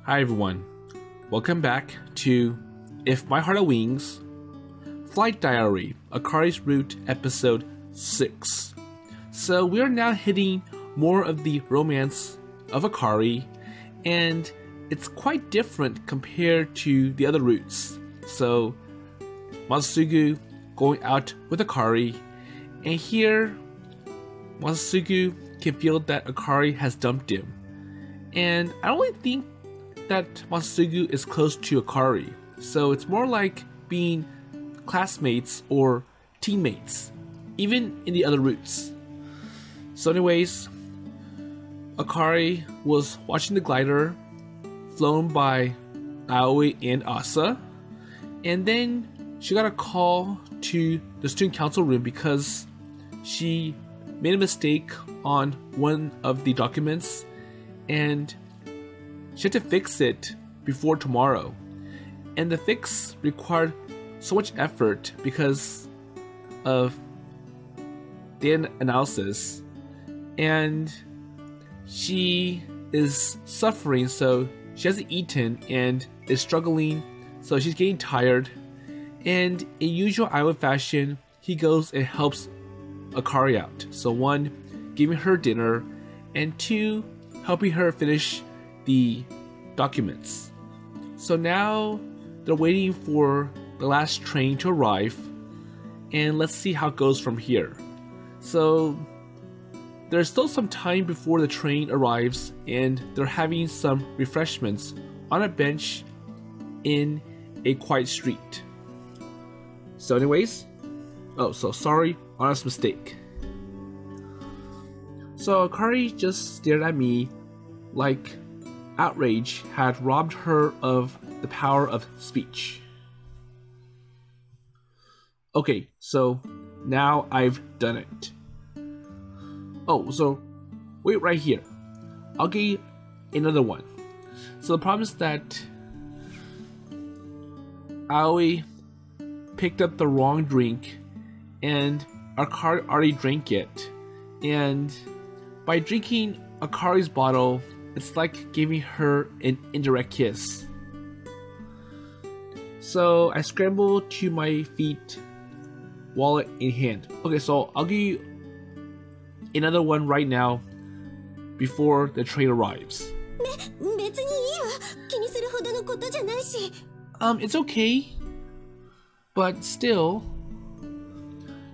Hi everyone, welcome back to If My Heart Had Wings, Flight Diary, Akari's Route, Episode 6. So we are now hitting more of the romance of Akari, and it's quite different compared to the other routes. So Masasugu going out with Akari, and here Masasugu can feel that Akari has dumped him. And I don't really think that Masasugu is close to Akari, so it's more like being classmates or teammates, even in the other routes. So anyways, Akari was watching the glider flown by Aoi and Asa, and then she got a call to the student council room because she made a mistake on one of the documents and she had to fix it before tomorrow. And the fix required so much effort because of data analysis, and she is suffering, so she hasn't eaten and is struggling, so she's getting tired. And in usual Iowa fashion, he goes and helps Akari out. So one, giving her dinner, and two, helping her finish the documents. So now they're waiting for the last train to arrive, and let's see how it goes from here. So there's still some time before the train arrives, and they're having some refreshments on a bench in a quiet street. So anyways, sorry, honest mistake. So Akari just stared at me like outrage had robbed her of the power of speech. Okay, so now I've done it. Oh, so wait right here. I'll get you another one. So the problem is that Aoi picked up the wrong drink and Akari already drank it. And by drinking Akari's bottle, it's like giving her an indirect kiss. So I scrambled to my feet, wallet in hand. Okay, so I'll give you another one right now before the train arrives. It's okay. But still,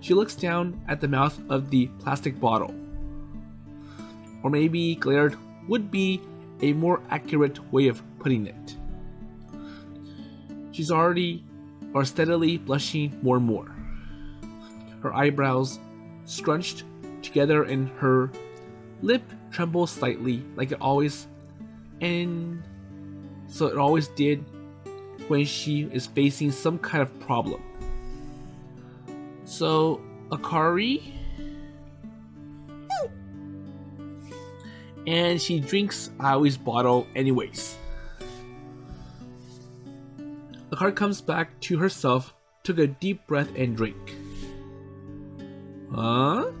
she looks down at the mouth of the plastic bottle. Or maybe glared would be a more accurate way of putting it. She's already or steadily blushing more and more. Her eyebrows scrunched together and her lip trembles slightly like it always did when she is facing some kind of problem. So Akari, and she drinks Aoi's bottle anyways. Akari comes back to herself, took a deep breath and drank. Huh?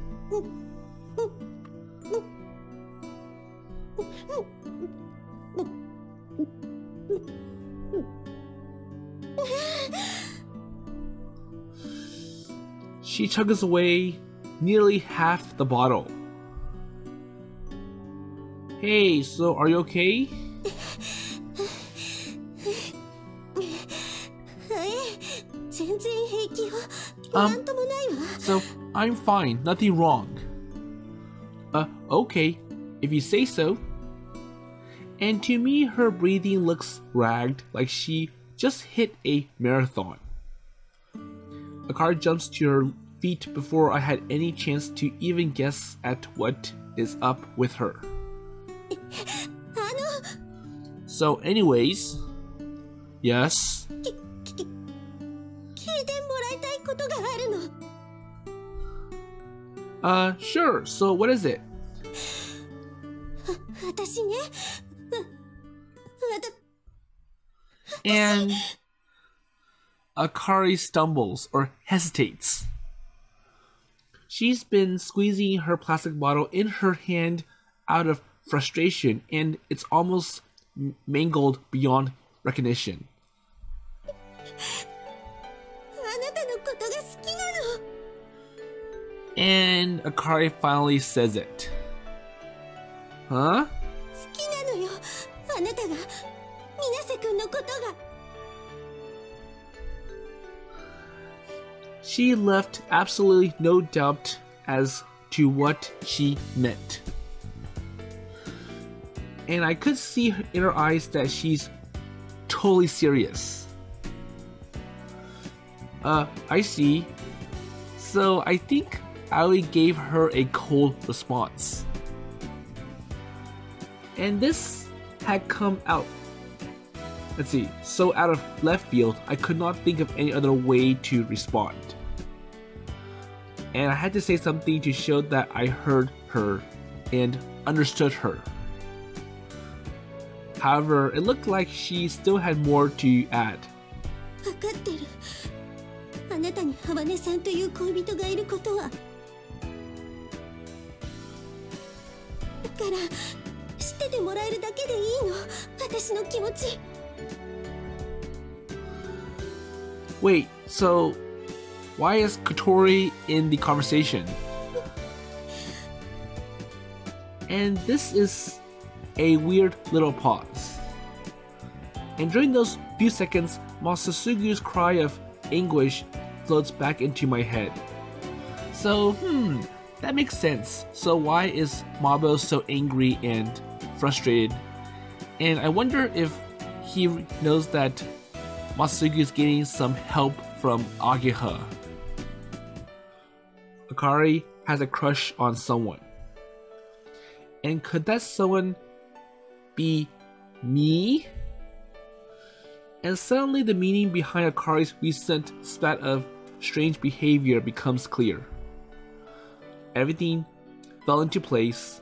She chugs away nearly half the bottle. Hey, so are you okay? So I'm fine, nothing wrong. Okay, if you say so. And to me, her breathing looks ragged, like she just hit a marathon. Akari jumps to her feet before I had any chance to even guess at what is up with her. So anyways, yes? Sure, so what is it? And Akari stumbles or hesitates. She's been squeezing her plastic bottle in her hand out of frustration, and it's almost mangled beyond recognition. あなたのことが好きなの。 And Akari finally says it. Huh? 好きなのよ、あなたが水瀬くんのことが。 She left absolutely no doubt as to what she meant. And I could see in her eyes that she's totally serious. I see. So I think Aoi gave her a cold response. And this had come out. Let's see, so out of left field, I could not think of any other way to respond. And I had to say something to show that I heard her and understood her. However, it looked like she still had more to add. 分かってる。あなたにハバネさんという恋人がいることは。だから知っててもらえるだけでいいの、私の気持ち。 Wait, so why is Kotori in the conversation? And this is a weird little pause. And during those few seconds, Masasugu's cry of anguish floats back into my head. So, that makes sense. So why is Mabo so angry and frustrated? And I wonder if he knows that Masasugu is getting some help from Ageha. Akari has a crush on someone. And could that someone be me? And suddenly the meaning behind Akari's recent spat of strange behavior becomes clear. Everything fell into place,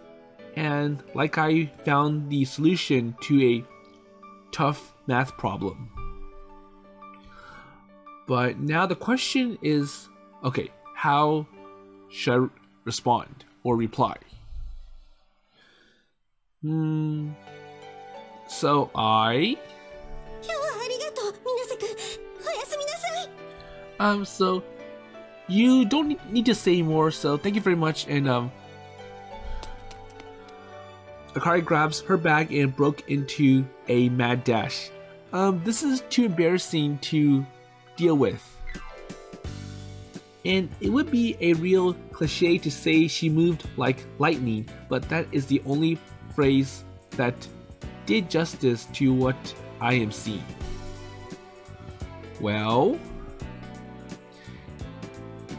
and like I found the solution to a tough math problem. But now the question is, okay, how should I respond or reply? So I... 今日はありがとう、水瀬くん。おやすみなさい。So you don't need to say more, so thank you very much. And Akari grabs her bag and broke into a mad dash. This is too embarrassing to deal with. And it would be a real cliche to say she moved like lightning, but that is the only phrase that did justice to what I am seeing. Well,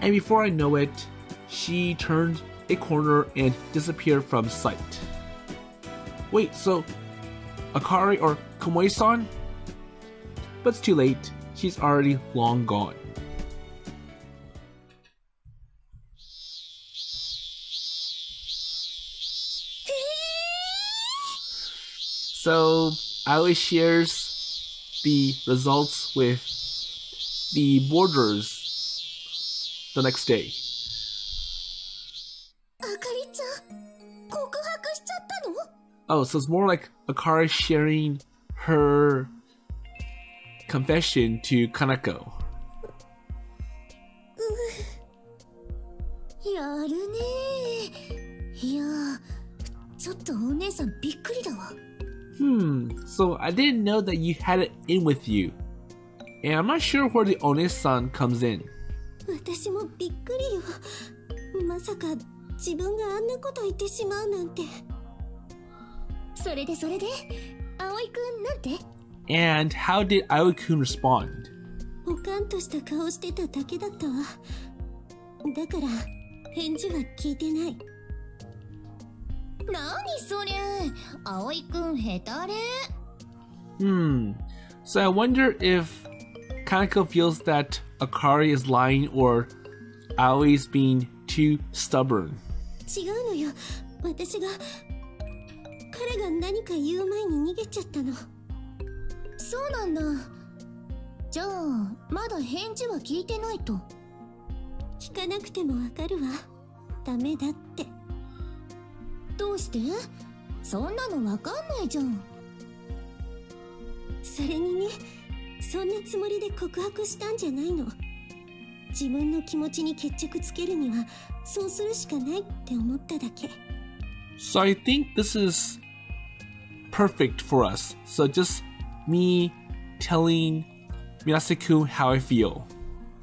and before I know it, she turned a corner and disappeared from sight. Wait, so Akari or Komoe-san? But it's too late, she's already long gone. So Aoi shares the results with the boarders the next day. あかりちゃん、告白しちゃったの？ Oh, so it's more like Akari sharing her confession to Kanako. やるね。いや、ちょっとお姉さんびっくりだわ。So I didn't know that you had it in with you. And I'm not sure where the One-san comes in. 私もびっくりよ。まさか自分があんなこと言ってしまうなんて。それで葵くんなんて？ And how did Aoi-kun respond? おかんとした顔してただけだったわ。だから返事は聞いてない。何それ、葵くんヘタレ。So I wonder if Kanako feels that Akari is lying or Aoi's being too stubborn. 違うのよ。私が彼が何か言う前に逃げちゃったの。そうなんだ。じゃあまだ返事は聞いてないと。聞かなくてもわかるわ。ダメだって。どうして？そんなのわかんないじゃん。それにね、そんなつもりで告白したんじゃないの。自分の気持ちに決着つけるにはそうするしかないって思っただけ。 So I think this is perfect for us. So just me telling Minaseku how I feel.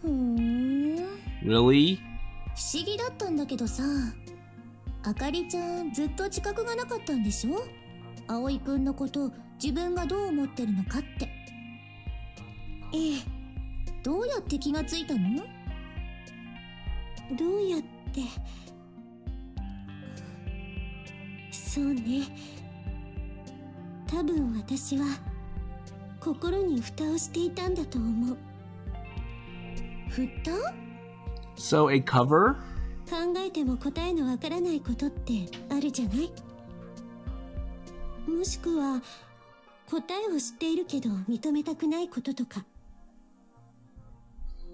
ふーん、 Really? 不思議だったんだけどさ、あかりちゃんずっと自覚がなかったんでしょ、葵くんのこと自分がどう思ってるのかって。ええ。どうやって気がついたの？どうやって。そうね、多分私は心に蓋をしていたんだと思う。蓋？ So a cover? 考えても答えのわからないことってあるじゃない？もしくは答えを知っているけど認めたくないこととか。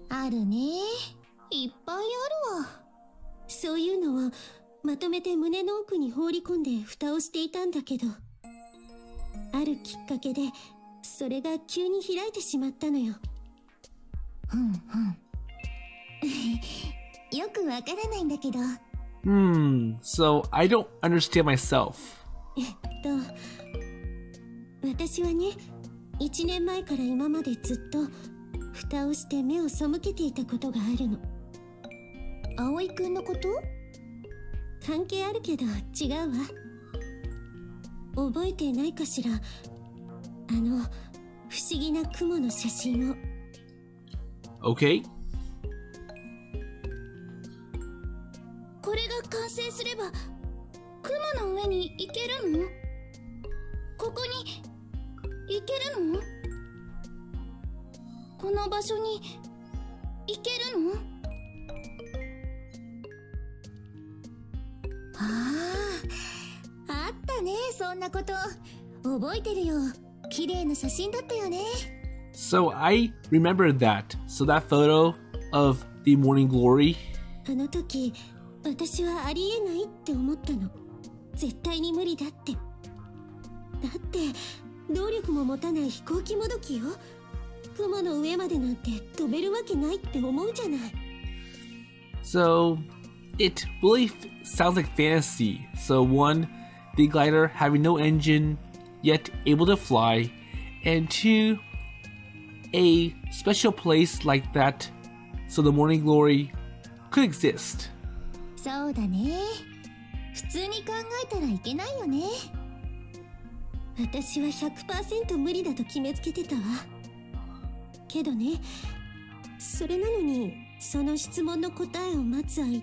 あるね。いっぱいあるわ。そういうのをまとめて胸の奥に放り込んで蓋をしていたんだけど、あるきっかけでそれが急に開いてしまったのよ。よくわからないんだけど。So I don't understand myself. 私はね、1年前から今までずっと蓋をして目を背けていたことがあるの。葵くんのこと？関係あるけど違うわ。覚えてないかしら、不思議な雲の写真を。 Okay? これが完成すれば雲の上に行けるの？ここに行けるの？この場所に行けるの？あったね、そんなこと。覚えてるよ。綺麗な写真だったよね。 So I remember that. So that photo of the morning glory. あの時私はありえないって思ったの。絶対に無理だって。だって動力も持たない飛行機もどきよ。雲の上までなんて飛べるわけないって思うじゃない。 So it really sounds like fantasy. So one, the glider having no engine, yet able to fly. And two, a special place like that, so the morning glory could exist. そうだね。普通に考えたらいけないよね。私は 100% 無理だと決めつけてたわ。けどね、それなのにその質問の答えを待つ間、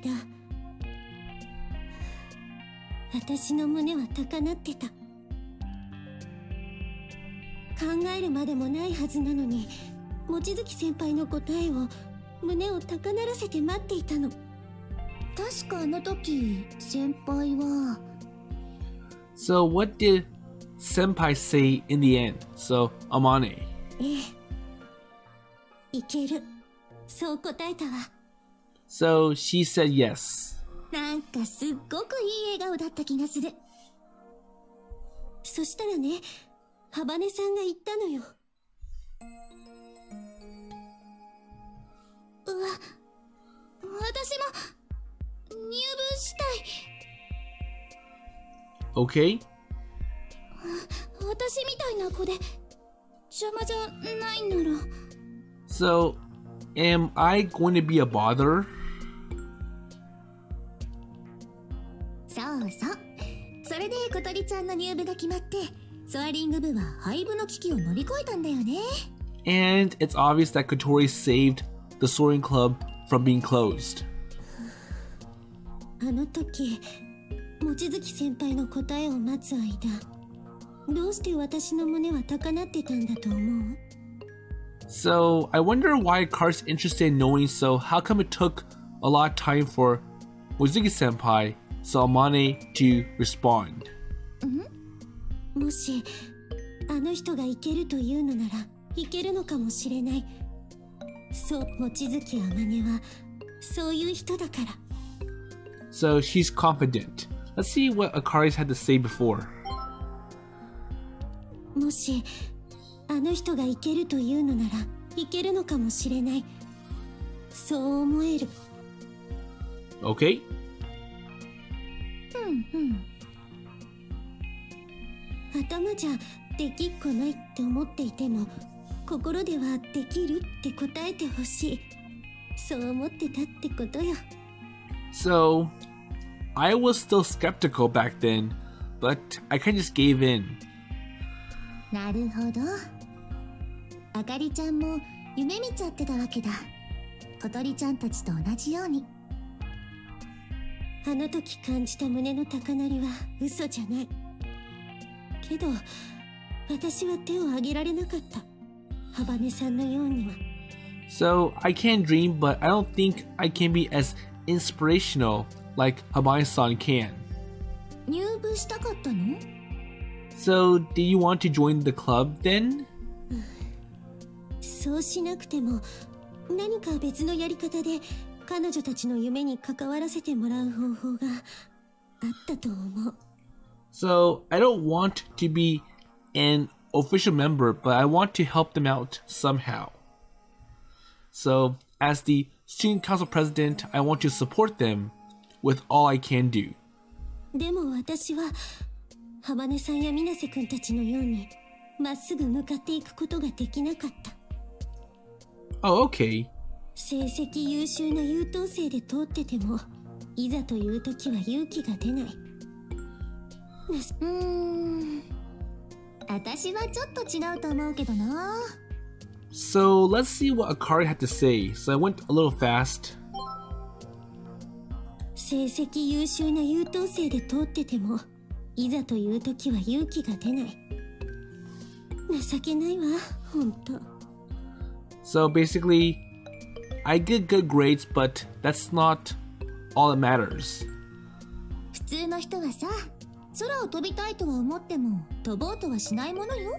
私の胸は高鳴ってた。考えるまでもないはずなのに、望月先輩の答えを胸を高鳴らせて待っていたの。確かあの時先輩は。 So what did Senpai say in the end? So Amane. ええ、いける、そう答えたわ。 So she said yes. なんかすっごくいい笑顔だった気がする。そしたらね、ハバネさんが言ったのよ。私も入部したい。 Okay? 私みたいな子で邪魔じゃないなら。 So am I going to be a bother? そうそう。それで小鳥ちゃんの入部が決まって、ソアリング部は廃部の危機を乗り越えたんだよね。 And it's obvious that Kotori saved the Soaring Club from being closed. あの時、望月先輩の答えを待つ間、どうして私の胸は高鳴ってたんだと思う？ So I wonder why Akari's interested in knowing, so how come it took a lot of time for Mozuki-senpai, so Amane, to respond? もしあの人がいけるというのならいけるのかもしれない。そう、望月あまねはそういう人だから。 So she's confident. Let's see what Akari's had to say before. もしあの人がいけるというのならいけるのかもしれない。そう思える。Okay? 頭じゃできっこないって思っていても、心ではできるって答えてほしい。そう思ってたってことよ。So, I was still skeptical back then, but I kind of just gave in. なるほど。あかりちゃんも夢見ちゃってたわけだ。小鳥ちゃんたちと同じように。あの時感じた胸の高鳴りは嘘じゃない。けど、私は手を挙げられなかった。ハバネさんのようには。So, I can dream, but I don't think I can be as inspirational like Habae-san can. 入部したかったの？ So, did you want to join the club then? そうしなくても、何か別のやり方で彼女たちの夢に関わらせてもらう方法があったと思う。So, I don't want to be an official member, but I want to help them out somehow. So, as the student council president, I want to support them with all I can do. でも私は、ハバネさんや水瀬くんたちのように、まっすぐ向かっていくことができなかった。Oh, okay. 成績優秀な優等生で通ってても、いざという時は勇気が出ない。私はちょっと違うと思うけどな。So, let's see what Akari had to say. So, I went a little fast. 成績優秀な優等生で通ってても、いざという時は勇気が出ない。情けないわ、ほんと。So, basically, I get good grades, but that's not all that matters. 普通の人はさ、空を飛びたいとは思っても飛ぼうとはしないものよ。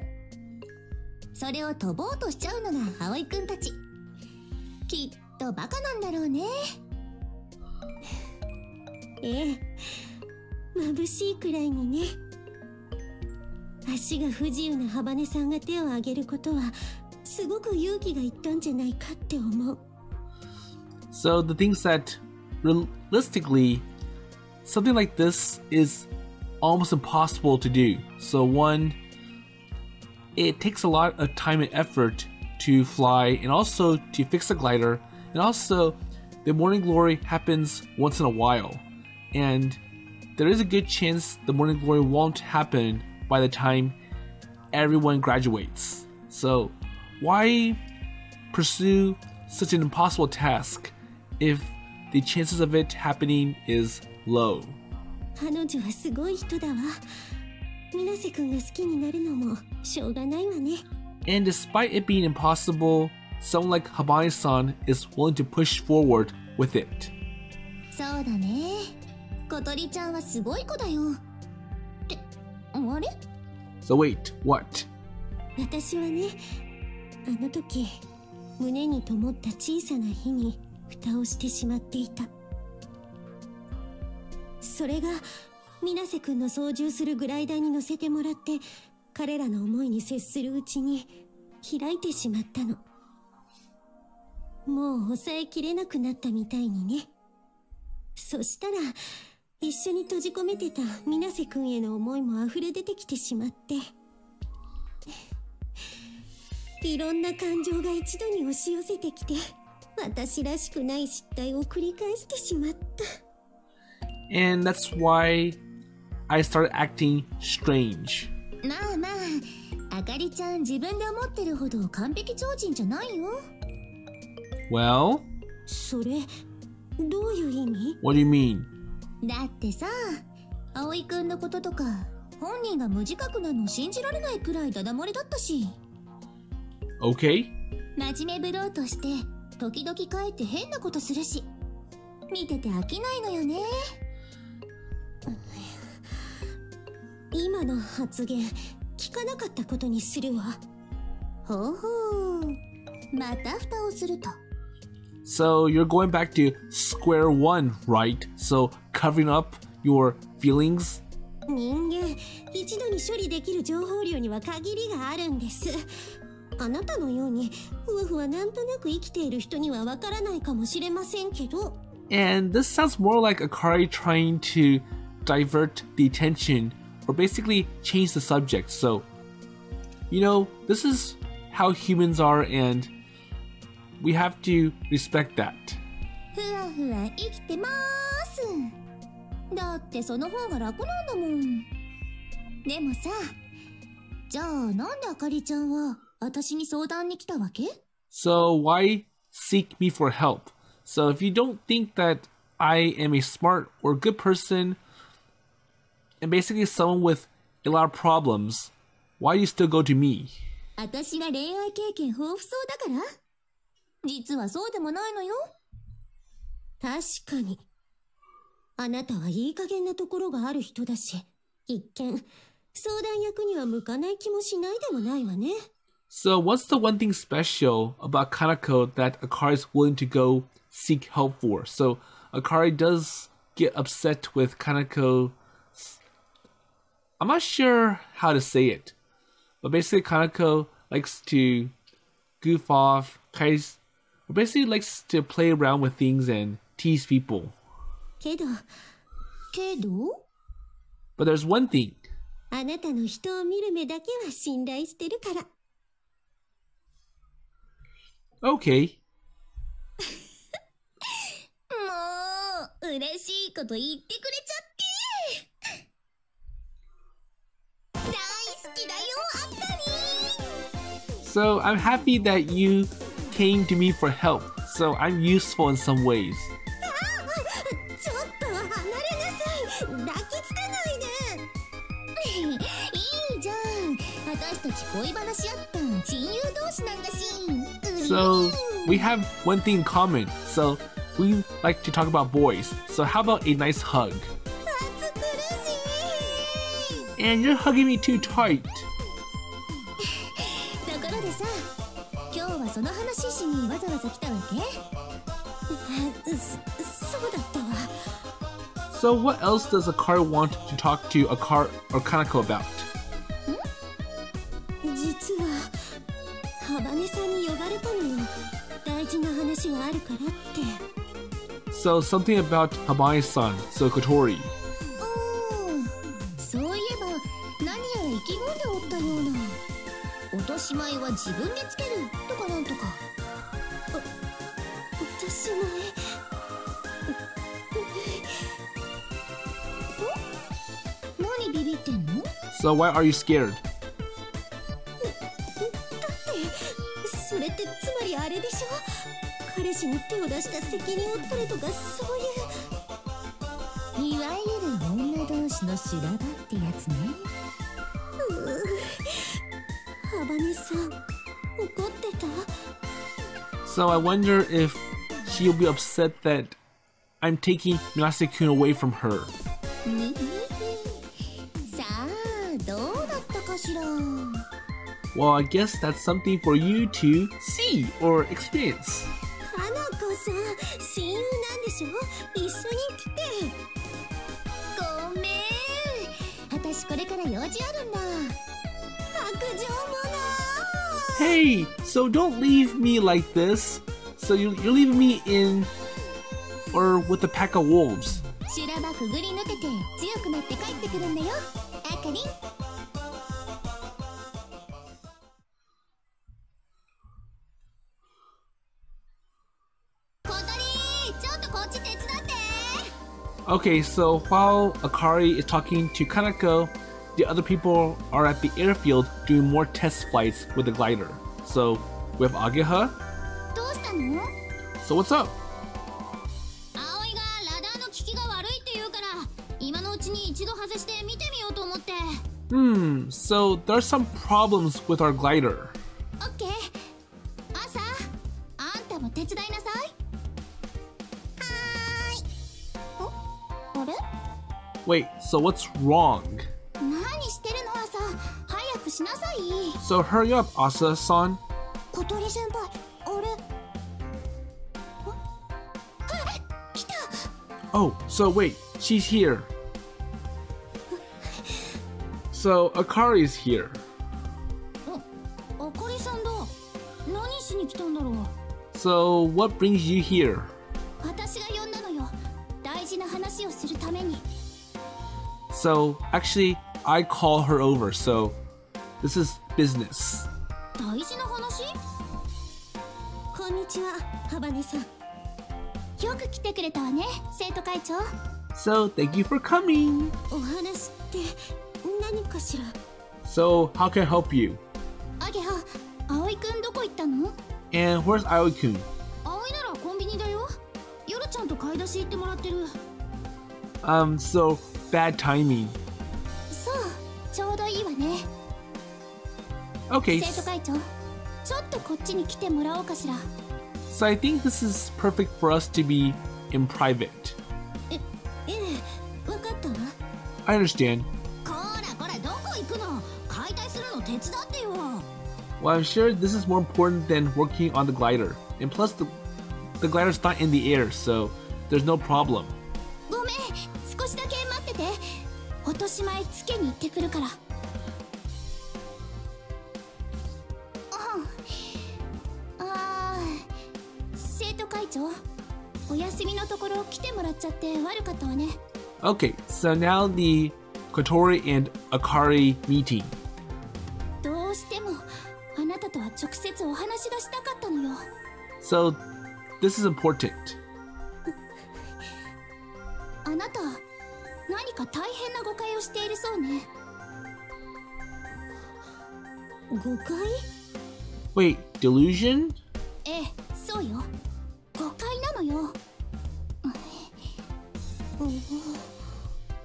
それを飛ぼうとしちゃうのが葵くんたち。きっとバカなんだろうね。ええ、眩しいくらいにね。足が不自由なハバネさんが手を挙げることはすごく勇気がいったんじゃないかって思う。So the things that realistically, something like this is almost impossible to do. So one, it takes a lot of time and effort to fly and also to fix a glider, and also the morning glory happens once in a while, and there is a good chance the morning glory won't happen by the time everyone graduates. So why pursue such an impossible task if the chances of it happening is low? 彼女はすごい人だわ。水瀬くんが好きになるのもしょうがないわね。And despite it being impossible, someone like Habae-san is willing to push forward with it. そうだね。小鳥ちゃんはすごい子だよ。って、あれ？ So wait, what? 私はね、あの時、胸に灯った小さな火に蓋をしてしまっていた。それが水瀬くんの操縦するグライダーに乗せてもらって、彼らの思いに接するうちに開いてしまったの。もう抑えきれなくなったみたいにね。そしたら一緒に閉じ込めてた水瀬くんへの思いも溢れ出てきてしまって、いろんな感情が一度に押し寄せてきて、私らしくない失態を繰り返してしまった。And that's why I started acting strange. まあまあ、あかりちゃん自分で思ってるほど完璧超人じゃないよ。Well? それ、どういう意味？ What do you mean? だってさ、葵くんのこととか、本人が無自覚なの信じられないくらいダダ漏れだったし。Okay? 真面目ぶろうとして、時々帰って変なことするし、見てて飽きないのよね。今の発言、聞かなかったことにするわ。ほうほう。また蓋をすると。So you're going back to square one, right? So covering up your feelings? 人間、一度に処理できる情報量には限りがあるんです。あなたのようにふわふわなんとなく生きている人にはわからないかもしれませんけど。And this sounds more like Akari trying to divert the attention or basically change the subject. So, you know, this is how humans are and we have to respect that. ふわふわ生きてます。だってその方が楽なんだもん。でもさ、じゃあなんであかりちゃんは私に相談に来たわけ？ So why seek me for help? So if you don't think that I am a smart or good person and basically someone with a lot of problems, why do you still go to me? 私が恋愛経験豊富そうだから？実はそうでもないのよ。確かに。あなたはいい加減なところがある人だし、一見相談役には向かない気もしないでもないわね。So what's the one thing special about Kanako that Akari is willing to go seek help for? So Akari does get upset with Kanako. I'm not sure how to say it, but basically Kanako likes to goof off, basically likes to play around with things and tease people. けど But there's one thing. あなたの人を見る目だけは信頼してるから。Okay. もう嬉しいこと言ってくれちゃって。大好きだよ、あかり。So I'm happy that you came to me for help. So I'm useful in some ways. ちょっと離れなさい。抱きつかないで。いいじゃん。私たち恋話し合った親友同士なんだし。So we have one thing in common. So we like to talk about boys. So how about a nice hug? 暑苦しい。 And you're hugging me too tight. ところでさ、今日はその話しにわざわざ来たわけ？そうだったわ。So what else does Akari want to talk to Akari or Kanako about? 実はハバネさんに呼ばれたのよ。大事な話があるからって。So something about Habae-san, so Kotori. そういえば何やら意気込んでおったような。落とし前は自分でつけるとかなんとか。落とし前。何ビビってんの？ So why are you scared? だってそれってつまりあれでしょ？彼氏に手を出した責任を取れとかそういう。いわゆる女同士の修羅場ってやつね。ハバネさん、怒ってた？ So I wonder if she'll be upset that I'm taking Minase-kun away from her. さあ、どうだったかしら。 Well, I guess that's something for you to see or experience. 花子さん、親友なんでしょ？一緒に来て。ごめん。私これから用事あるんだ。白状者。 Hey, so don't leave me like this. So you're leaving me in or with a pack of wolves. 修羅場くぐり抜けて強くなって帰ってくるんだよ、あかりん。小鳥、ちょっとこっち手伝って。 Okay, so while Akari is talking to Kanako, the other people are at the airfield doing more test flights with the glider. So we have Ageha. どうしたの？ So what's up? 葵がラダーの効きが悪いって言うから、今のうちに一度外して見てみようと思って。So there are some problems with our glider. オッケー。朝、あんたも手伝いなさい。あれ？ Wait, so what's wrong? 何してるの朝、早くしなさい。 So hurry up, Asa-san. 小鳥先輩、あれ？来た。 Oh, so wait, she's here. So Akari's here. あかりさんだ。たんだろう。 So, what brings you here? 私が呼んだのよ。大事な話をするために。 So, actually, I call her over, so this is business. 大事な話？こんにちは、ハバネさん。よく来てくれたわね、生徒会長。 So, thank you for coming. お話って何かしら？ So, how can I help you? アゲハ、葵くんどこ行ったの？ And where's Aoi-kun? 葵ならコンビニだよ。ヨロちゃんと買い出し行ってもらってる。 So, bad timing. そう、ちょうどいいわね。 Okay, 生徒会長、ちょっとこっちに来てもらおうかしら。 so I think this is perfect for us to be in private. ええ、わかったわ。 I understand. こらこら、どこ行くの？解体するの手伝ってよ。 Well, I'm sure this is more important than working on the glider. And plus, the glider's not in the air, so there's no problem. ごめん、少しだけ待ってて。落とし前つけに行ってくるから。生徒会長、お休みのところ来てもらっちゃって悪かったわね。 Okay, so now the Kotori and Akari meeting. どうしてもあなたとは直接お話がしたかったのよ。 So, this is important. あなた、何か大変な誤解をしているそうね。誤解？ Wait, delusion? ええ、そうよ。誤解なのよ。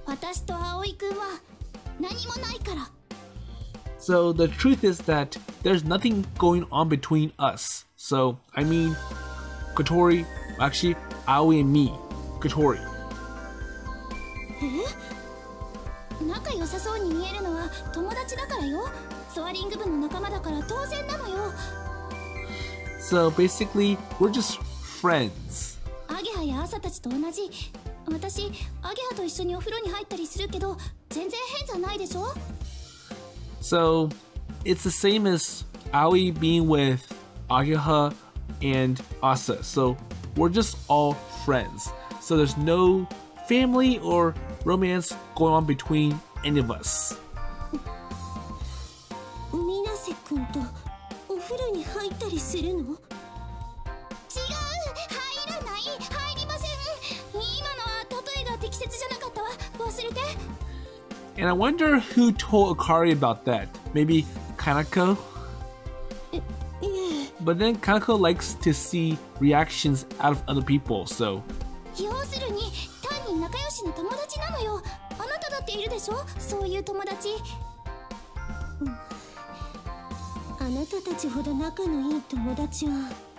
私と葵くんは何もないから。 So, the truth is that there's nothing going on between us. So, I mean, Kotori, actually, Aoi and me, Kotori. 仲良さそうに見えるのは友達だからよ。ソアリング部の仲間だから当然なのよ。 So, basically, we're just friends. アゲハやアサたちと同じ。私、アゲハと一緒にお風呂に入ったりするけど、全然変じゃないでしょ？ So, it's the same as Aoi being with Ageha and Asa. So, we're just all friends. So, there's no family or romance going on between any of us. 水瀬くんとお風呂に入ったりするの？違う、入らない、入りません。今のは例えが適切じゃなかったわ。忘れて。 And I wonder who told Akari about that. Maybe Kanako? But then Kanako likes to see reactions out of other people, so... 要するに単に仲良しの友達なのよ。あなただっているでしょ、そういう友達。あなたたちほど仲のいい友達は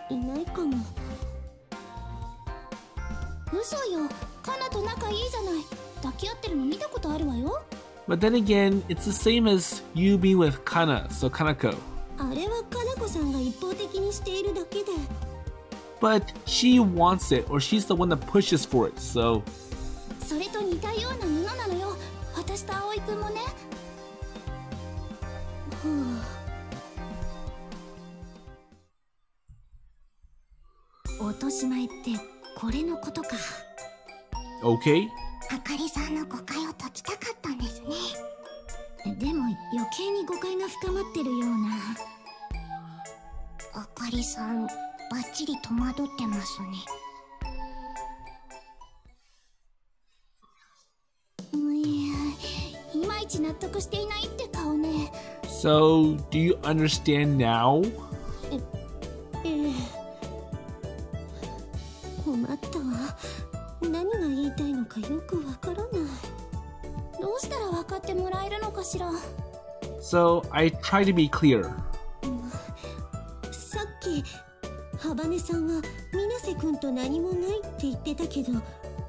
いないかも。嘘よ、カナと仲いいじゃない。抱き合ってるの見たことあるわよ。 But then again, it's the same as you being with Kana, so Kanako. あれはカナコさんが一方的にしているだけで。 But she wants it, or she's the one that pushes for it, so... それと似たようなものなのよ、私と葵くんもね。落とし前ってこれのことか。 Okay? あかりさんの誤解を解きたかったんですね。でも余計に誤解が深まってるような。あかりさん、バッチリ戸惑ってますね。いまいち納得していないって顔ね。 So, do you understand now? 困ったわ。何が言いたいのかよくわからない。どうしたら分かってもらえるのかしら。 So, I try to be clear. さっきハバネさんは水瀬くんと何もないって言ってたけど、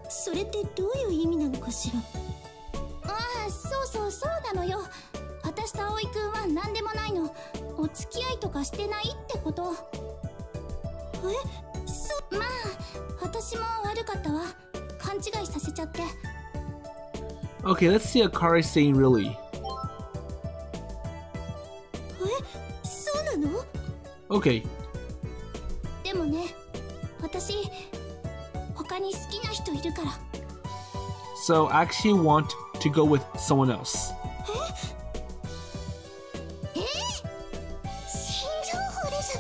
それってどういう意味なのかしら。ああ、そうなのよ。私と葵くんは何でもないの。お付き合いとかしてないってこと。まあ私も悪かったわ。勘違いさせちゃって。 Okay, let's see Akari saying really. そうなの？ Okay. 私他に好きな人いるから。 So I actually want to go with someone else. 新情報です。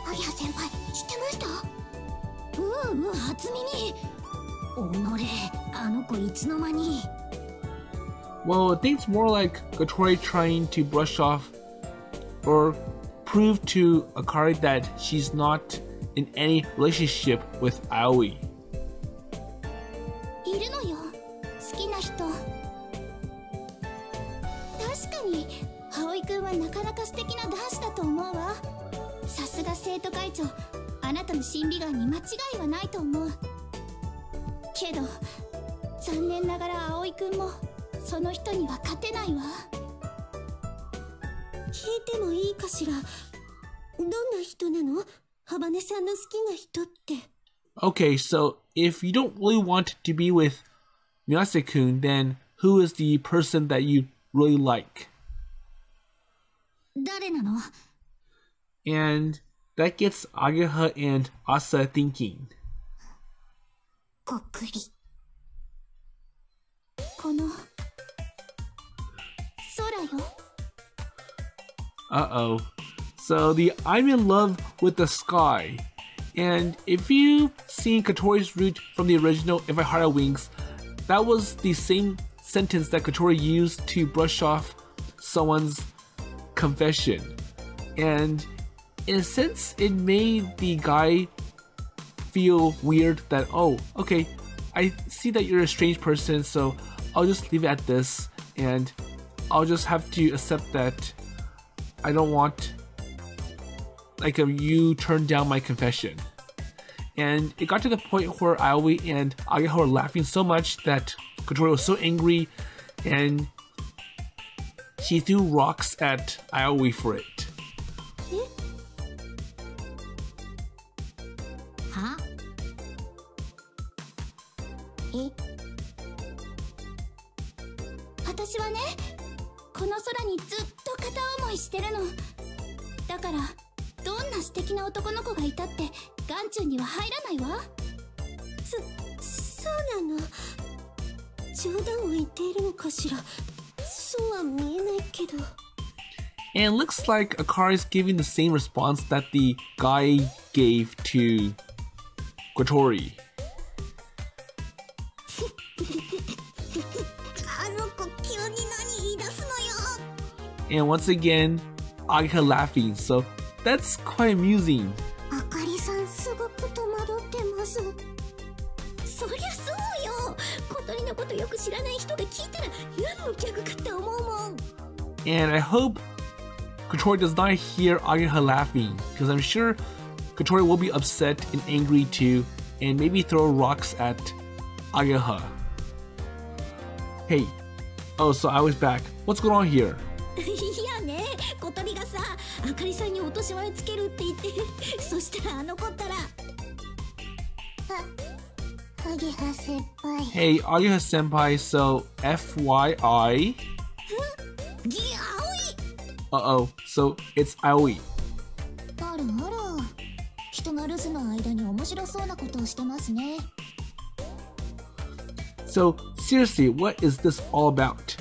アギハ先輩知ってました？初耳。おのれ、あの子いつの間に。 Well, I think it's more like Kotori trying to brush off or prove to Akari that she's not in any relationship with Aoi. いるのよ、好きな人。確かに葵くんはなかなか素敵な男子だと思うわ。さすが生徒会長、あなたの審美眼に間違いはないと思うけど、残念ながら葵くんもその人には勝てないわ。聞いてもいいかしら？どんな人なの？ハバネさんの好きな人って。 Okay, so if you don't really want to be with Miyase-kun, then who is the person that you really like? 誰なの？ And that gets Ageha and Asa thinking. こくり。この空よ。 Uh-oh. So the I'm in love with the sky. And if you've seen Kotori's route from the original If I Heart Had Wings, that was the same sentence that Kotori used to brush off someone's confession. And in a sense, it made the guy feel weird that, oh, okay, I see that you're a strange person, so I'll just leave it at this, and I'll just have to accept that I don't want you turn down my confession. And it got to the point where Aoi and Ageha were laughing so much that Kotori was so angry, and she threw rocks at Aoi for it. は？え？私はね、この空にずっと片思いしてるの。だからどんな素敵な男の子がいたって眼中には入らないわ。そうなの。冗談を言っているのかしら。そうは見えないけど。 And it looks like Akari's giving the same response that the guy gave to Kotori. あの子急に何言い出すのよ。 And once again, Ageha laughing, so that's quite amusing. あかりさんすごく戸惑ってます。そりゃそうよ。小鳥のことよく知らない人が聞いたら何のギャグかって思うもん。 And I hope Kotori does not hear Ageha laughing, because I'm sure Kotori will be upset and angry too, and maybe throw rocks at Ageha. Hey, oh, so I was back. What's going on here? いやね、小鳥がさ、あかりさんに落とし前つけるって言って、そしたらあの子ったら。アゲハ先輩。Hey, Ageha senpai, so FYI. Uh-oh, so it's Aoi. あらあら、人が留守の間に面白そうなことをしてますね。 So, seriously, what is this all about?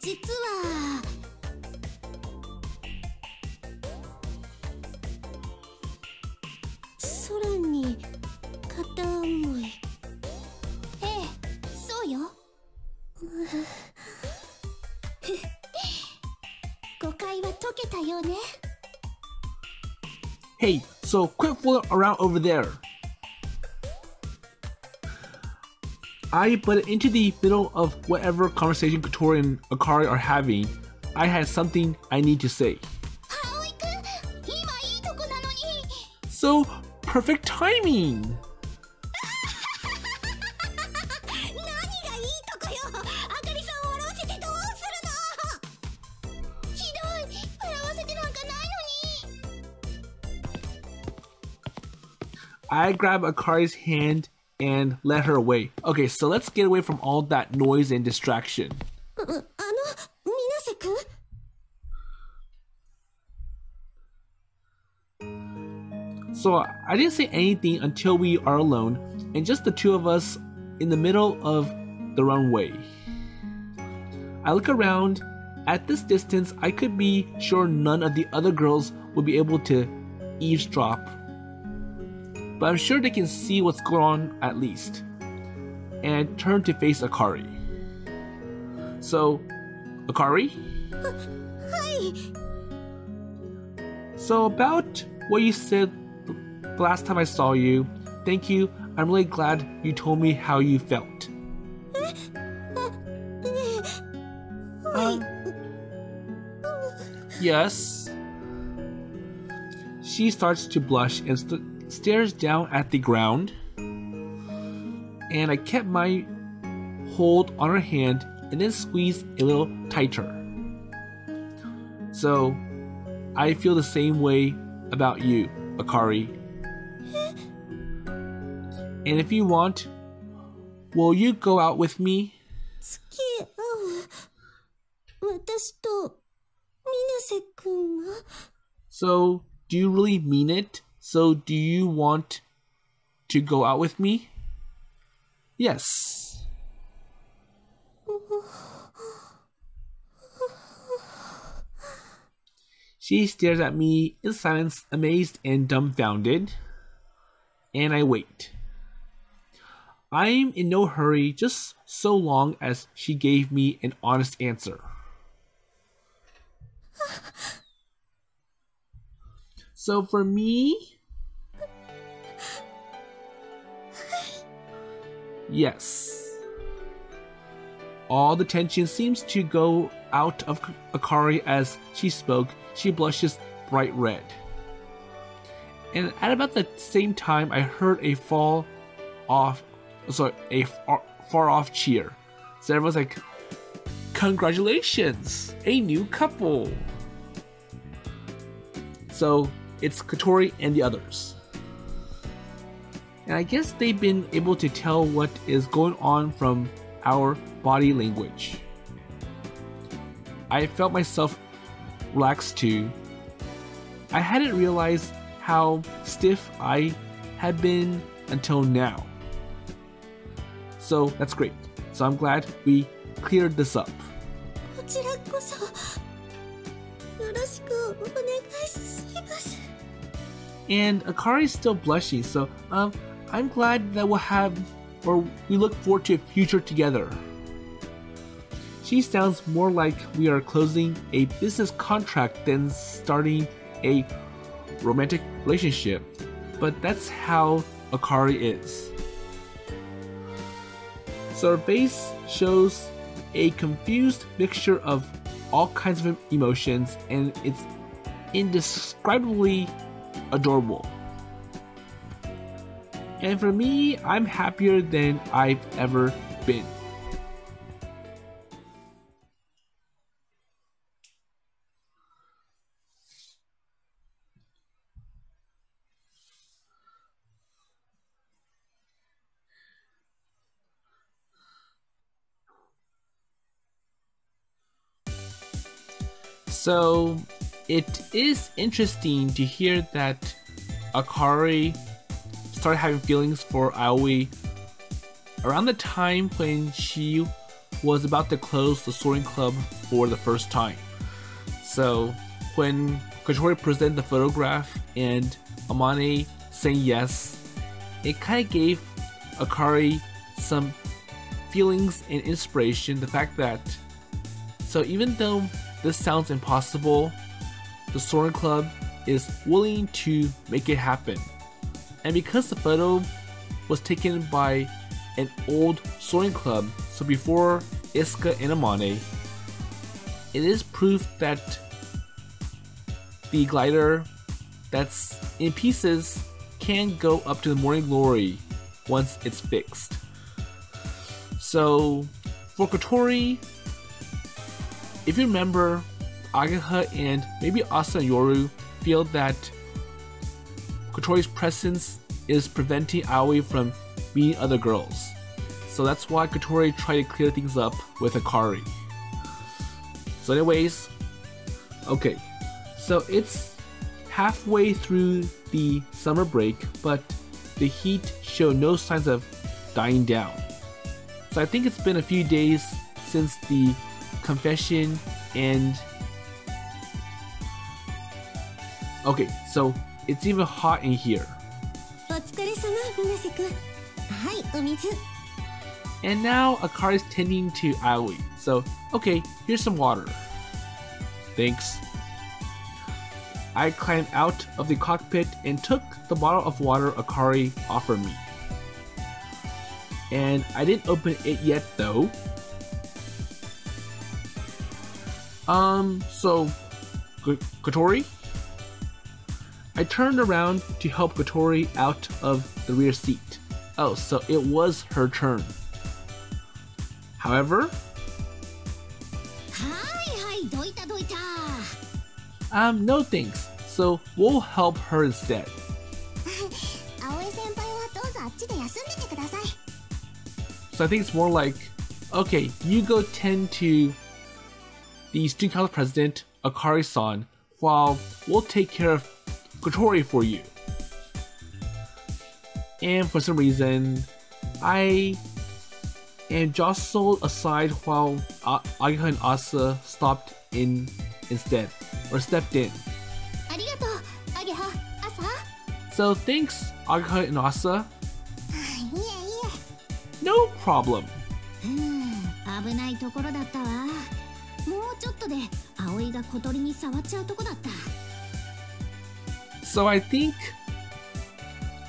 実は空に片思い。ええ、そうよ。誤解は解けたよね。 Hey, so quit fooling around over there. I butted into the middle of whatever conversation Kotori and Akari are having. I had something I need to say. So, perfect timing! I grabbed Akari's hand and led her away. Okay, so let's get away from all that noise and distraction. So I didn't say anything until we are alone and just the two of us in the middle of the runway. I look around. At this distance, I could be sure none of the other girls would be able to eavesdrop. But I'm sure they can see what's going on at least. And I turn to face Akari. So, Akari? Hi! So about what you said the last time I saw you, thank you. I'm really glad you told me how you felt. Yes. She starts to blush and stares down at the ground. And I kept my hold on her hand and then squeezed a little tighter. So, I feel the same way about you, Akari. And if you want, will you go out with me? 付き合う。私と水瀬くんが。 So, do you really mean it? So, do you want to go out with me? Yes. She stares at me in silence, amazed and dumbfounded. And I wait. I'm in no hurry, just so long as she gave me an honest answer. So for me, yes. All the tension seems to go out of Akari as she spoke. She blushes bright red. And at about the same time, I heard a far off cheer. So everyone's like, "Congratulations, a new couple!" So it's Kotori and the others. And I guess they've been able to tell what is going on from our body language. I felt myself relax too. I hadn't realized how stiff I had been until now. So that's great. So I'm glad we cleared this up. こちらこそよろしくお願いします. And Akari's still blushing, so I'm glad that we look forward to a future together. She sounds more like we are closing a business contract than starting a romantic relationship, but that's how Akari is. So her face shows a confused mixture of all kinds of emotions, and it's indescribably adorable. And for me, I'm happier than I've ever been. So it is interesting to hear that Akari started having feelings for Aoi around the time when she was about to close the Soaring Club for the first time. So when Kotori presented the photograph and Amane saying yes, it kind of gave Akari some feelings and inspiration. The fact that, so even though this sounds impossible, the Soaring Club is willing to make it happen. And because the photo was taken by an old Soaring Club, so before Isuka and Amane, it is proof that the glider that's in pieces can go up to the morning glory once it's fixed. So for Kotori, if you remember, Agaha and maybe Asa and Yoru feel that Kotori's presence is preventing Aoi from meeting other girls. So that's why Kotori tried to clear things up with Akari. So anyways, okay. So it's halfway through the summer break, but the heat showed no signs of dying down. So I think it's been a few days since the confession and... Okay, so it's even hot in here. お疲れ様、水瀬くん。はい、お水。And now Akari's tending to Aoi. So, okay, here's some water. Thanks. I climbed out of the cockpit and took the bottle of water Akari offered me. And I didn't open it yet though. So, Kotori? I turned around to help Kotori out of the rear seat. Oh, so it was her turn. However... no thanks. So we'll help her instead. So I think it's more like, okay, you go tend to the student council president, Akari-san, while we'll take care of Kotori for you. And for some reason, I am jostled aside while Ageha and Asa stopped in instead, or stepped in. So thanks, Ageha and Asa. No problem. So I think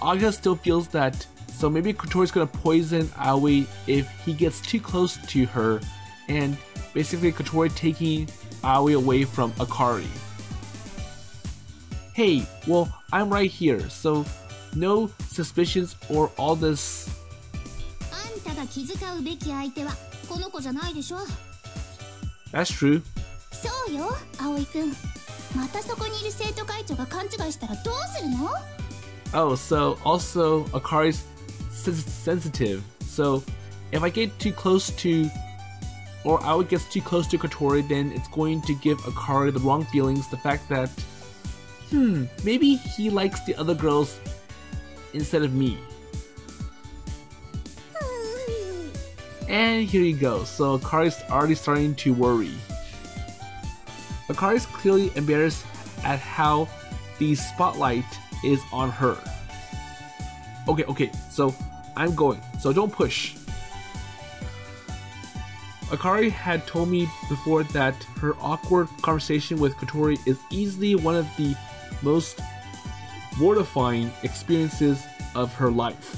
Ageha still feels that, so maybe Kotori's gonna poison Aoi if he gets too close to her, and basically Kotori taking Aoi away from Akari. Hey, well, I'm right here, so no suspicions or all this. That's true. Oh, so also Akari's sensitive, so if I get too close to, or Aoi gets too close to Kotori, then it's going to give Akari the wrong feelings, the fact that, maybe he likes the other girls instead of me. And here you go, so Akari's already starting to worry. Akari's clearly embarrassed at how the spotlight is on her. Okay, so I'm going, so don't push. Akari had told me before that her awkward conversation with Kotori is easily one of the most mortifying experiences of her life.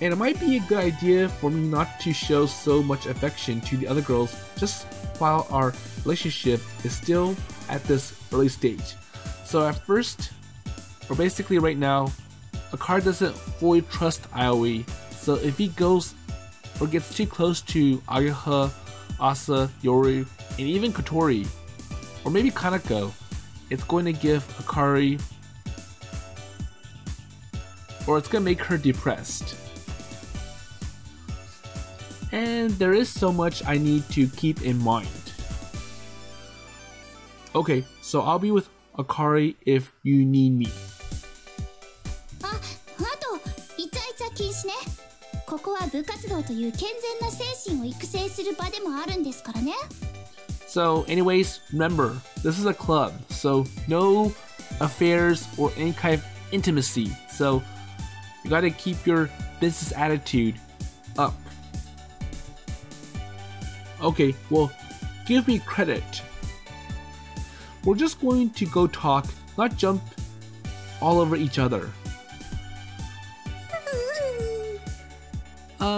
And it might be a good idea for me not to show so much affection to the other girls just while our relationship is still at this early stage. So at first, or basically right now, Akari doesn't fully trust Aoi, so if he goes or gets too close to Ageha, Asa, Yoru, and even Kotori, or maybe Kanako, it's going to give Akari, or it's going to make her depressed. And there is so much I need to keep in mind. Okay, so I'll be with Akari if you need me. So anyways, remember, this is a club, so no affairs or any kind of intimacy, so you gotta keep your business attitude up. Okay, well, give me credit. We're just going to go talk, not jump all over each other.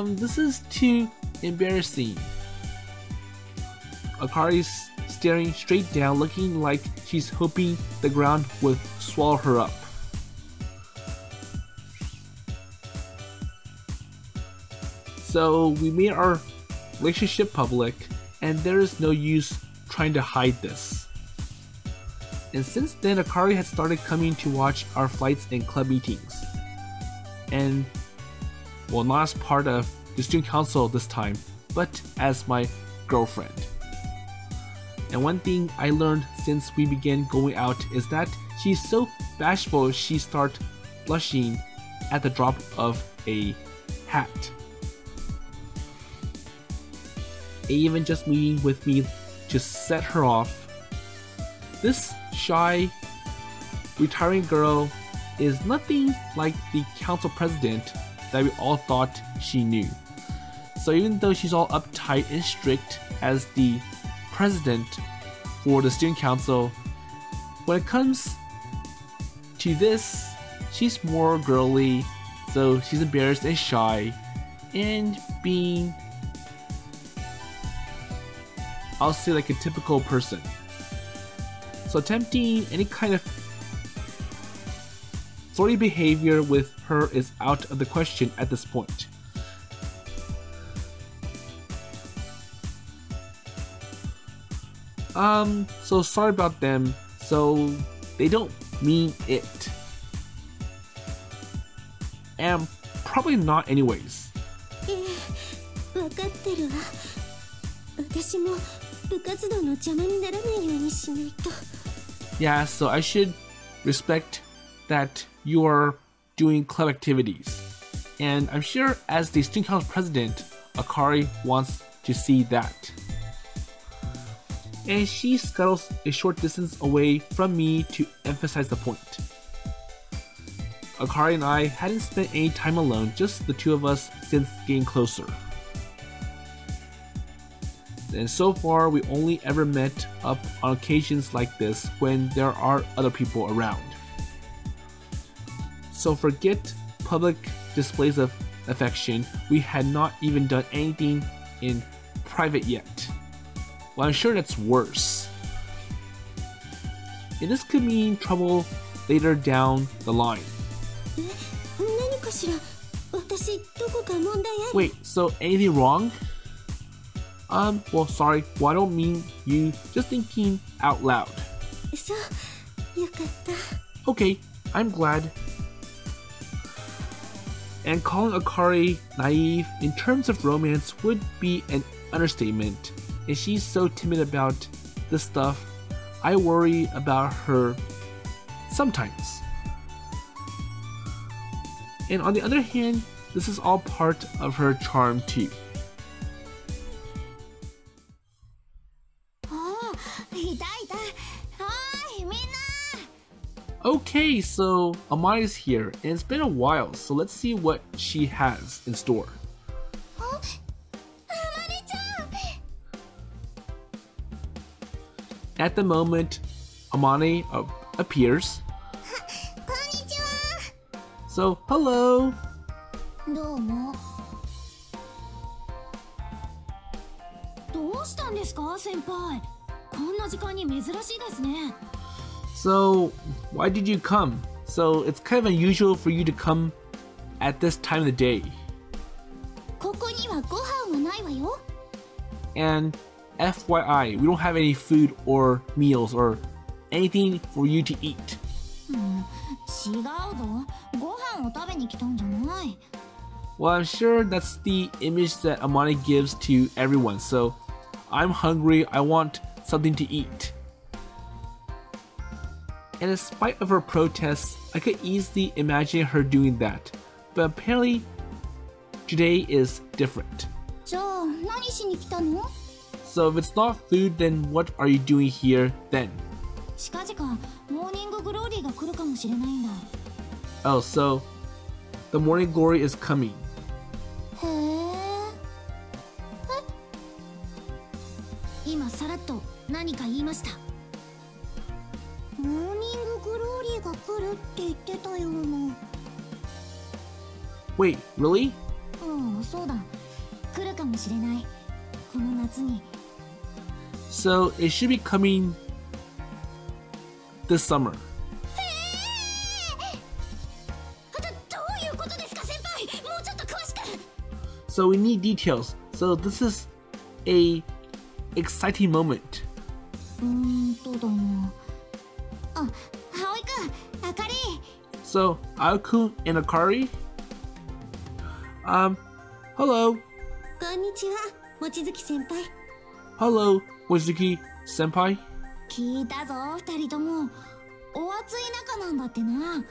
This is too embarrassing. Akari's staring straight down, looking like she's hoping the ground would swallow her up. So we made our relationship public, and there is no use trying to hide this. And since then, Akari had started coming to watch our flights and club meetings. And, well, not as part of the student council this time, but as my girlfriend. And one thing I learned since we began going out is that she's so bashful she starts blushing at the drop of a hat. And even just meeting with me just set her off. This shy, retiring girl is nothing like the council president that we all thought she knew. So even though she's all uptight and strict as the president for the student council, when it comes to this, she's more girly, so she's embarrassed and shy, and being, I'll say, like a typical person. So attempting any kind of flirty behavior with her is out of the question at this point. So sorry about them, so they don't mean it. And probably not anyways. わかってるわ。私も部活動の邪魔にならないようにしないと。Yeah, so I should respect that you are doing club activities. And I'm sure as the student council president, Akari wants to see that. And she scuttles a short distance away from me to emphasize the point. Akari and I hadn't spent any time alone, just the two of us since getting closer. And so far, we only ever met up on occasions like this when there are other people around. So forget public displays of affection, we had not even done anything in private yet. Well, I'm sure that's worse. And this could mean trouble later down the line. Wait, so anything wrong? Well, sorry. Well, I don't mean you. Just thinking out loud. Okay, I'm glad. And calling Akari naive in terms of romance would be an understatement. And she's so timid about this stuff, I worry about her sometimes. And on the other hand, this is all part of her charm too. Okay, so Amai's here, and it's been a while, so let's see what she has in store. At the moment, Amane appears. So, hello! So, why did you come? So, it's kind of unusual for you to come at this time of the day. And FYI, we don't have any food or meals or anything for you to eat. Well, I'm sure that's the image that Amani gives to everyone, so I'm hungry, I want something to eat. And in spite of her protests, I could easily imagine her doing that, but apparently today is different. So if it's not food, then what are you doing here then? Oh, so the morning glory is coming. Wait, really? So it should be coming this summer. So we need details. So this is a exciting moment. So Aoku and Akari? Hello. Hello, Mochizuki senpai. 聞いたぞ、二人とも。お熱い仲なんだってな。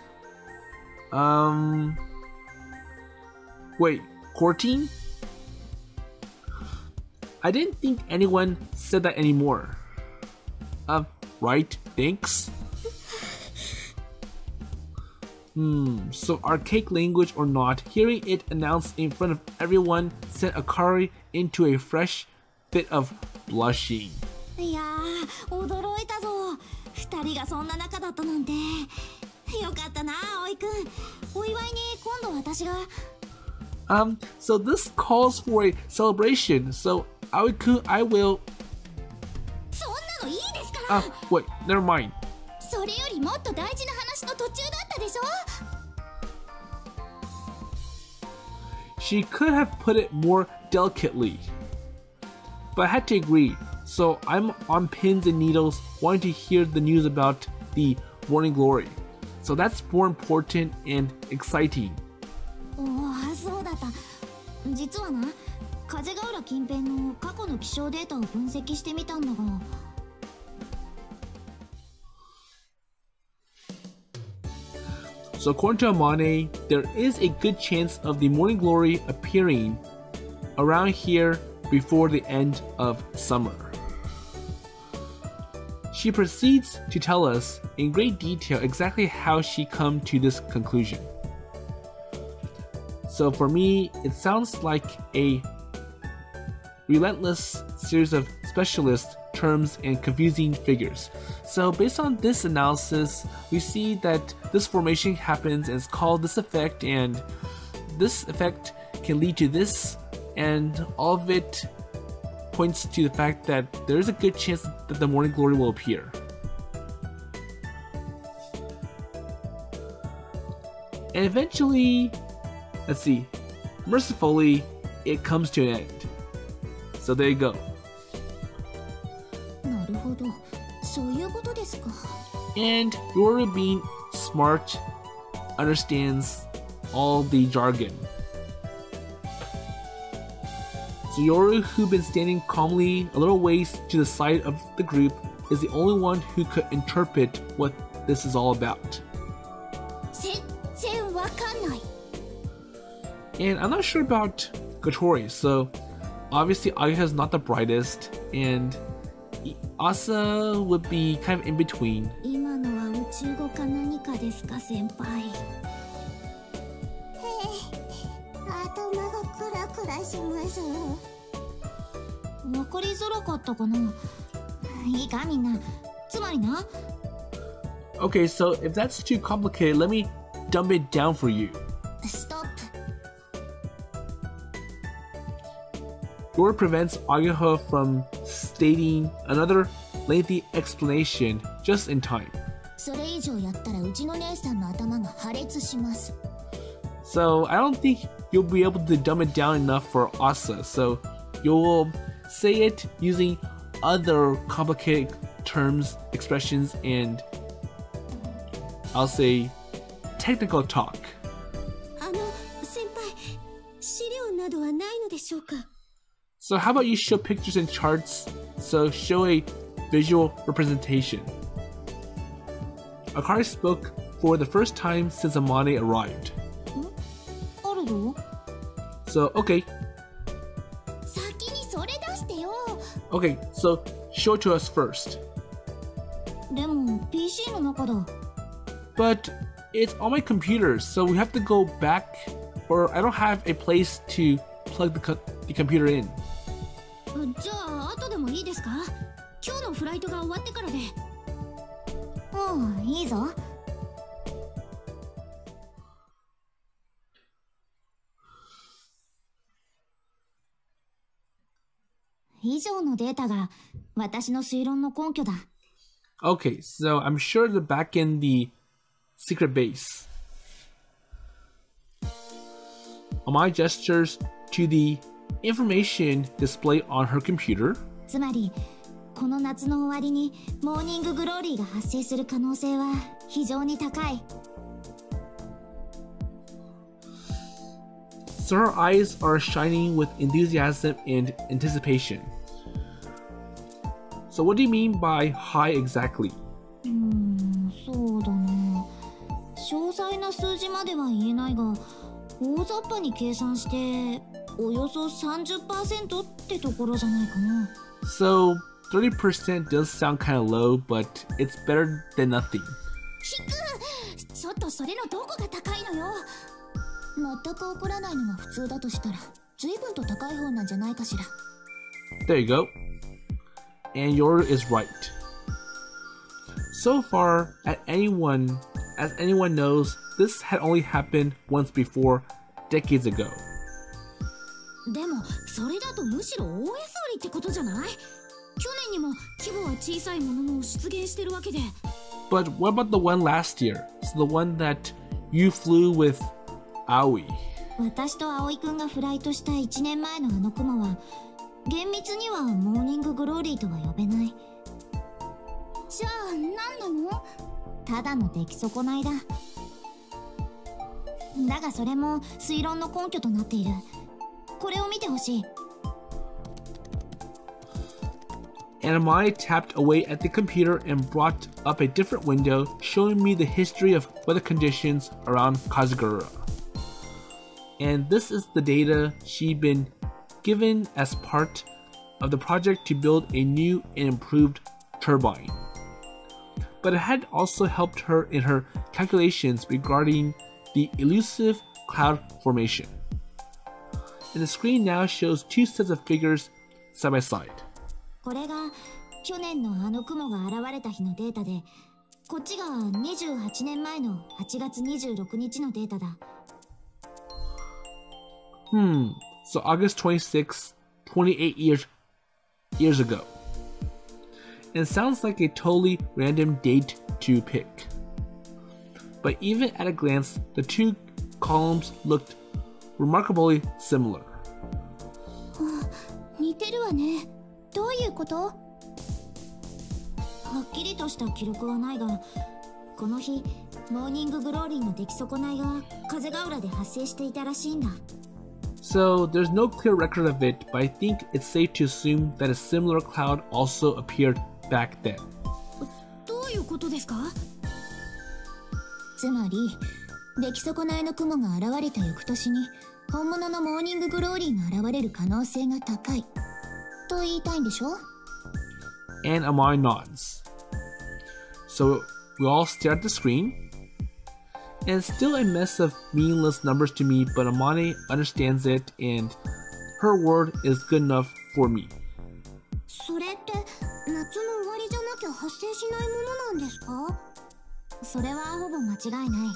Wait, courting? I didn't think anyone said that anymore. Right, thanks. So archaic language or not, hearing it announced in front of everyone sent Akari into a fresh fit of blushing. いやー、驚いたぞ。二人がそんな仲だったなんて。よかったな、葵くん。お祝いに今度私が。So this calls for a celebration. So Aoi-kun, I will. そんなのいいですから。Wait, never mind. それよりもっと大事な話の途中だったでしょ。She could have put it more delicately, but I had to agree. So I'm on pins and needles wanting to hear the news about the Morning Glory. So that's more important and exciting. おお、そうだった。実はな、風ヶ浦近辺の過去の気象データを分析してみたんだが。So according to Amane, there is a good chance of the Morning Glory appearing around here before the end of summer. She proceeds to tell us in great detail exactly how she come to this conclusion. So for me, it sounds like a relentless series of specialist terms and confusing figures. So based on this analysis, we see that this formation happens and it's called this effect, and this effect can lead to this, and all of it points to the fact that there is a good chance that the Morning Glory will appear. And eventually, let's see, mercifully, it comes to an end. So there you go. なるほど、そういうことですか。And Yoru, being smart, understands all the jargon. So Yoru, who'd been standing calmly a little ways to the side of the group, is the only one who could interpret what this is all about. 全然わかんない。And I'm not sure about Kotori, so obviously Ayuka's not the brightest, and Asa would be kind of in between. 今のは宇宙語か何かですか、先輩。頭がクラクラします。わかりづらかったかな。いいかみんな。つまりな。Okay, so if that's too complicated, let me dumb it down for you. Stop. Yoru prevents Ayuha from stating another lengthy explanation just in time. それ以上やったらうちの姉さんの頭が破裂します。So I don't think you'll be able to dumb it down enough for Asa, so you'll say it using other complicated terms, expressions, and I'll say technical talk. 先輩、資料などはないのでしょうか。 So how about you show pictures and charts, so show a visual representation. Akari spoke for the first time since Amane arrived. あるよ。 So, okay. 先にそれ出してよ。 Okay, so show it to us first. でも PC の中だ。 But it's on my computer, so we have to go back, or I don't have a place to plug the computer in. じゃあ後でもいいですか？今日のフライトが終わってからで。いいぞ。以上のデータが私の推論の根拠だ。Okay, so I'm sure they're back in the secret base. Amai gestures to the information displayed on her computer. つまりこの夏の終わりにモーニンググローリーが発生する可能性は非常に高い。So her eyes are shining with enthusiasm and anticipation. So what do you mean by high exactly? そうだな。詳細な数字までは言えないが、大雑把に計算しておよそ 30% ってところじゃないかな。So 30% does sound kind of low, but it's better than nothing. ちょっとそれのどこが高いのよ。全く起こらないのが普通だとしたら、随分と高い方なんじゃないかしら。There you go. And yours is right. So far, as anyone knows, this had only happened once before, decades ago. でもそれだとむしろ大安売りってことじゃない？去年にも規模は小さいものの出現してるわけで。But what about the one last year? So the one that you flew with Aoi. 私と葵くんがフライトした1年前のあの雲は、厳密にはモーニンググローリーとは呼べない。じゃあ何なの？ただの出来損ないだ。だがそれも推論の根拠となっている。これを見てほしい。And Amai tapped away at the computer and brought up a different window, showing me the history of weather conditions around Kazugura. And this is the data she'd been given as part of the project to build a new and improved turbine. But it had also helped her in her calculations regarding the elusive cloud formation. And the screen now shows two sets of figures side by side. これが去年のあの雲が現れた日のデータで、こっちが28年前の8月26日のデータだ。So August 26, 28 years ago. And it sounds like a totally random date to pick. But even at a glance, the two columns looked remarkably similar. 似てるわね。どういうこと？はっきりとした記録はないが、この日、モーニンググローリーの出来損ないが風ヶ浦で発生していたらしいんだ。So there's no clear record of it, but I think it's safe to assume that a similar cloud also appeared back then. どういうことですか？つまり、出来損ないの雲が現れた翌年に、本物のモーニンググローリーが現れる可能性が高い。と言いたいんでしょ？ And Amai nods. So we all stare at the screen. And it's still a mess of meaningless numbers to me, but Amane understands it and her word is good enough for me. それって夏の終わりじゃなきゃ発生しないものなんですか？それはほぼ間違いない。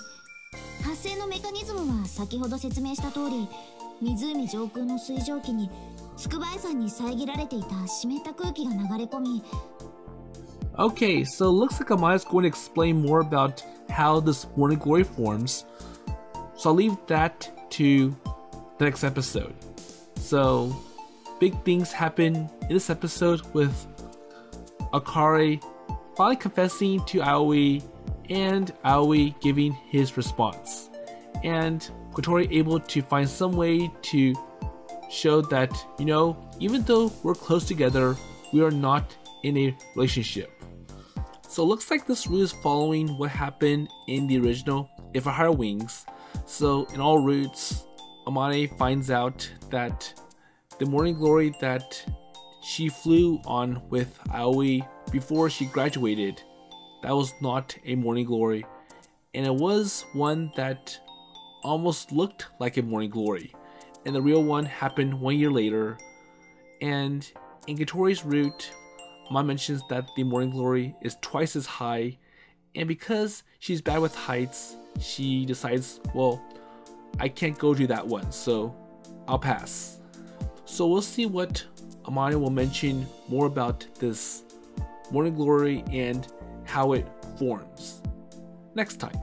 発生のメカニズムは先ほど説明した通り、湖上空の水蒸気に筑波山に遮られていた湿った空気が流れ込み。Okay, so it looks like Amaya's going to explain more about how this morning glory forms. So I'll leave that to the next episode. So big things happen in this episode with Akari finally confessing to Aoi and Aoi giving his response. And Kotori able to find some way to show that, you know, even though we're close together, we are not in a relationship. So it looks like this route is following what happened in the original If I Had Wings. So in all routes, Amane finds out that the morning glory that she flew on with Aoi before she graduated, that was not a morning glory, and it was one that almost looked like a morning glory, and the real one happened 1 year later. And in Kotori's route, Ma mentions that the morning glory is twice as high, and because she's bad with heights, she decides, well, I can't go to that one, so I'll pass. So we'll see what Amane will mention more about this morning glory and how it forms next time.